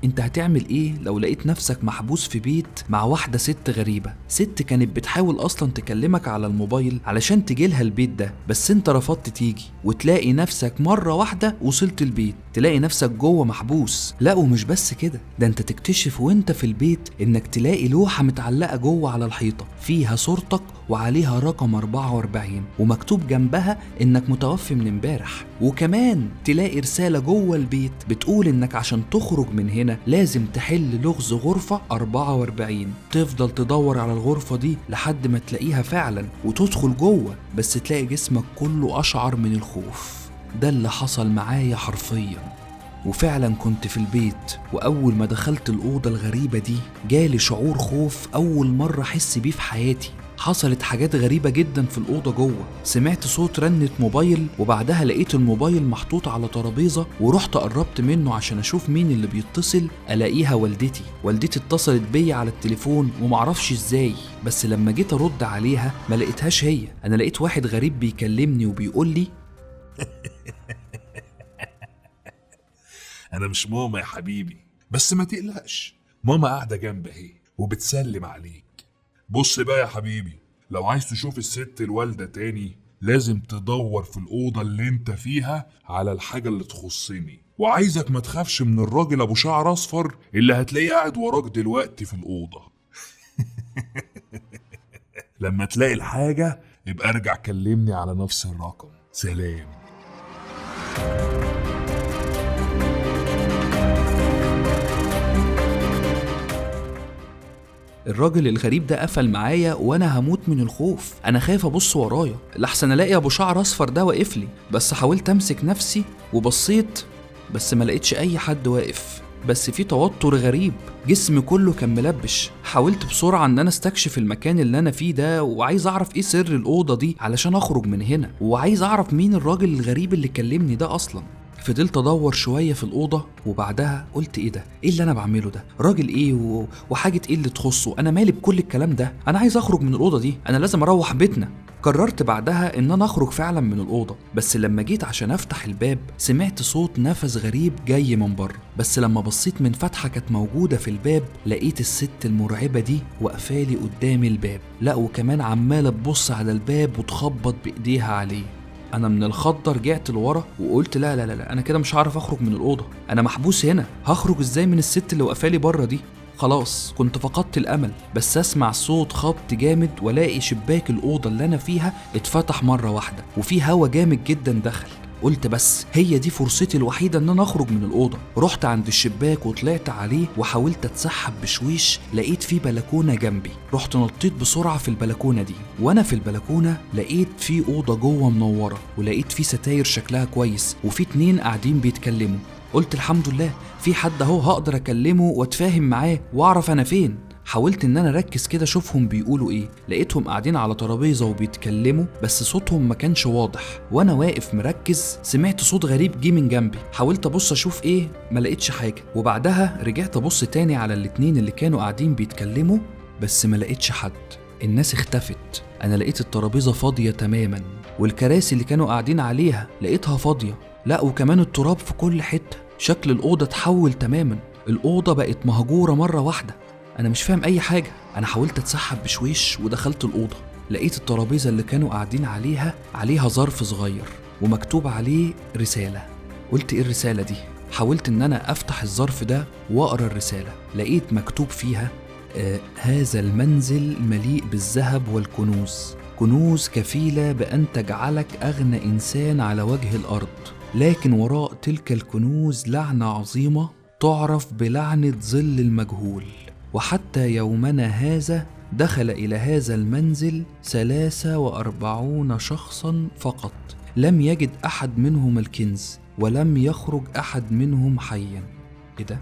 انت هتعمل ايه لو لقيت نفسك محبوس في بيت مع واحدة ست غريبة؟ ست كانت بتحاول اصلا تكلمك على الموبايل علشان تجيلها البيت ده، بس انت رفضت تيجي، وتلاقي نفسك مرة واحدة وصلت البيت تلاقي نفسك جوه محبوس. لا ومش بس كده، ده انت تكتشف وانت في البيت انك تلاقي لوحة متعلقة جوه على الحيطة فيها صورتك وعليها رقم 44 ومكتوب جنبها انك متوفي من امبارح. وكمان تلاقي رسالة جوه البيت بتقول انك عشان تخرج من هنا لازم تحل لغز غرفة 44. تفضل تدور على الغرفة دي لحد ما تلاقيها فعلا وتدخل جوه، بس تلاقي جسمك كله أشعر من الخوف. ده اللي حصل معايا حرفيا. وفعلا كنت في البيت، وأول ما دخلت الأوضة الغريبة دي جالي شعور خوف أول مرة أحس بيه في حياتي. حصلت حاجات غريبة جدا في الأوضة جوه. سمعت صوت رنة موبايل، وبعدها لقيت الموبايل محطوط على ترابيزة، ورحت قربت منه عشان أشوف مين اللي بيتصل. ألاقيها والدتي اتصلت بيا على التليفون ومعرفش ازاي، بس لما جيت أرد عليها ما لقيتهاش هي. أنا لقيت واحد غريب بيكلمني وبيقول لي أنا مش ماما يا حبيبي، بس ما تقلقش، ماما قاعدة جنب اهي وبتسلم عليك. بص بقى يا حبيبي، لو عايز تشوف الست الوالدة تاني لازم تدور في الأوضة اللي انت فيها على الحاجة اللي تخصني، وعايزك ما تخافش من الراجل أبو شعر أصفر اللي هتلاقيه قاعد وراك دلوقتي في الأوضة. لما تلاقي الحاجة يبقى ارجع كلمني على نفس الرقم. سلام. الراجل الغريب ده قفل معايا وانا هموت من الخوف. انا خايف ابص ورايا لحسن الاقي ابو شعر اصفر ده واقف لي، بس حاولت امسك نفسي وبصيت بس ما لقيتش اي حد واقف، بس في توتر غريب، جسمي كله كان ملبش. حاولت بسرعة ان انا استكشف المكان اللي انا فيه ده، وعايز اعرف ايه سر الأوضة دي علشان اخرج من هنا، وعايز اعرف مين الراجل الغريب اللي كلمني ده اصلا. فضلت ادور شويه في الاوضه، وبعدها قلت ايه ده؟ ايه اللي انا بعمله ده؟ راجل ايه وحاجه ايه اللي تخصه؟ انا مالي بكل الكلام ده؟ انا عايز اخرج من الاوضه دي، انا لازم اروح بيتنا. قررت بعدها ان انا اخرج فعلا من الاوضه، بس لما جيت عشان افتح الباب سمعت صوت نفس غريب جاي من بره، بس لما بصيت من فتحه كانت موجوده في الباب لقيت الست المرعبه دي واقفالي قدام الباب. لا وكمان عماله تبص على الباب وتخبط بايديها عليه. انا من الخضه رجعت لورا وقلت لا لا لا، انا كده مش هعرف اخرج من الاوضه، انا محبوس هنا، هخرج ازاي من الست اللي واقفالي بره دي؟ خلاص كنت فقدت الامل. بس اسمع صوت خبط جامد والاقي شباك الاوضه اللي انا فيها اتفتح مره واحده وفي هوا جامد جدا دخل. قلت بس هي دي فرصتي الوحيدة ان انا اخرج من الأوضة. رحت عند الشباك وطلعت عليه وحاولت اتسحب بشويش، لقيت في بلكونة جنبي، رحت نطيت بسرعة في البلكونة دي. وانا في البلكونة لقيت في أوضة جوه منورة، ولقيت في ستاير شكلها كويس وفي 2 قاعدين بيتكلموا. قلت الحمد لله في حد اهو هقدر اكلمه واتفاهم معاه واعرف انا فين. حاولت ان انا اركز كده اشوفهم بيقولوا ايه، لقيتهم قاعدين على ترابيزه وبيتكلموا بس صوتهم ما كانش واضح. وانا واقف مركز سمعت صوت غريب جه من جنبي، حاولت ابص اشوف ايه ما لقيتش حاجه، وبعدها رجعت ابص تاني على الاتنين اللي كانوا قاعدين بيتكلموا بس ما لقيتش حد. الناس اختفت. انا لقيت الترابيزه فاضيه تماما، والكراسي اللي كانوا قاعدين عليها لقيتها فاضيه. لا وكمان التراب في كل حته. شكل الاوضه اتحول تماما، الاوضه بقت مهجوره مره واحده. انا مش فاهم اي حاجه. انا حاولت اتسحب بشويش ودخلت الاوضه، لقيت الترابيزه اللي كانوا قاعدين عليها ظرف صغير ومكتوب عليه رساله. قلت ايه الرساله دي؟ حاولت ان انا افتح الظرف ده واقرا الرساله، لقيت مكتوب فيها هذا المنزل مليء بالذهب والكنوز، كنوز كفيله بان تجعلك اغنى انسان على وجه الارض، لكن وراء تلك الكنوز لعنه عظيمه تعرف بلعنه ظل المجهول، وحتى يومنا هذا دخل إلى هذا المنزل 43 شخصا فقط، لم يجد أحد منهم الكنز ولم يخرج أحد منهم حيا. إيه ده؟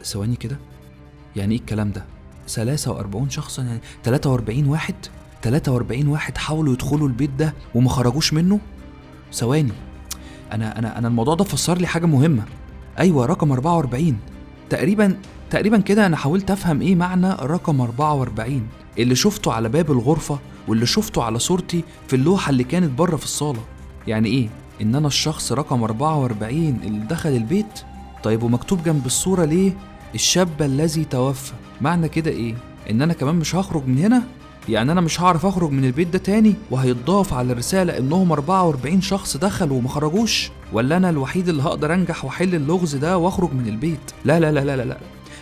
ثواني كده، يعني إيه الكلام ده؟ 43 شخصا يعني 43 واحد؟ 43 واحد حاولوا يدخلوا البيت ده وما خرجوش منه؟ ثواني، أنا الموضوع ده فسر لي حاجة مهمة. أيوة رقم 44 تقريبا كده. انا حاولت افهم ايه معنى رقم 44 اللي شفته على باب الغرفة واللي شفته على صورتي في اللوحة اللي كانت بره في الصالة. يعني ايه؟ ان انا الشخص رقم 44 اللي دخل البيت؟ طيب ومكتوب جنب الصورة ليه الشاب الذي توفى؟ معنى كده ايه؟ ان انا كمان مش هخرج من هنا؟ يعني انا مش هعرف اخرج من البيت ده تاني، وهيتضاف على الرسالة انهم 44 شخص دخلوا وما خرجوش؟ ولا انا الوحيد اللي هقدر انجح واحل اللغز ده واخرج من البيت؟ لا لا لا لا لا, لا.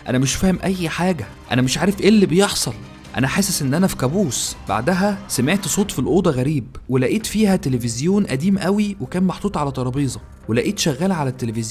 انا مش فاهم اي حاجة، انا مش عارف ايه اللي بيحصل، انا حاسس ان انا في كابوس. بعدها سمعت صوت في الأوضة غريب، ولقيت فيها تلفزيون قديم قوي وكان محطوط على ترابيزة، ولقيت شغال على التلفزيون